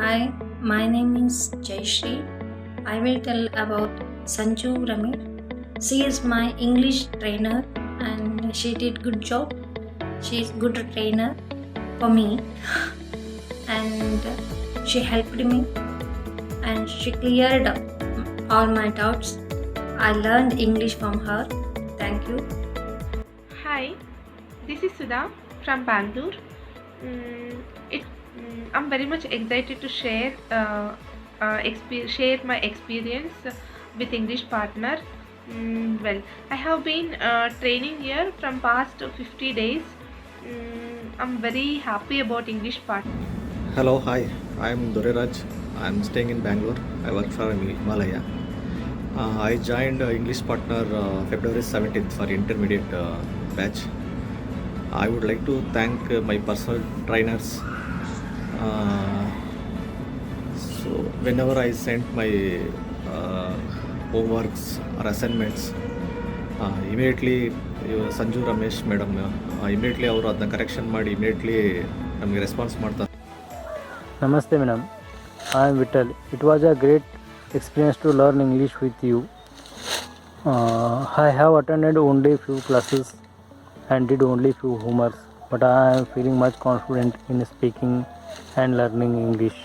Hi, my name is Jayashree. I will tell about Sanju Ramir. She is my English trainer and she did good job. She is good trainer for me and she helped me and she cleared up all my doubts. I learned English from her. Thank you. Hi, this is Sudha from Bangalore. I'm very much excited to share my experience with English partner. I have been training here from past 50 days. I'm very happy about English partner. Hello, hi. I'm Doreraj. I'm staying in Bangalore. I work for Himalaya. I joined English Partner February 17th for intermediate batch. I would like to thank my personal trainers. So whenever I sent my homeworks or assignments, immediately Sanju Ramesh madam immediately ಅವರು ಅದನ್ನ correction ಮಾಡಿ immediately ನಮಗೆ response ಮಾಡ್ತಾರೆ. Namaste, madam. I am Vittal. It was a great experience to learn English with you. I have attended only few classes and did only few homeworks, but I am feeling much confident in speaking and learning English.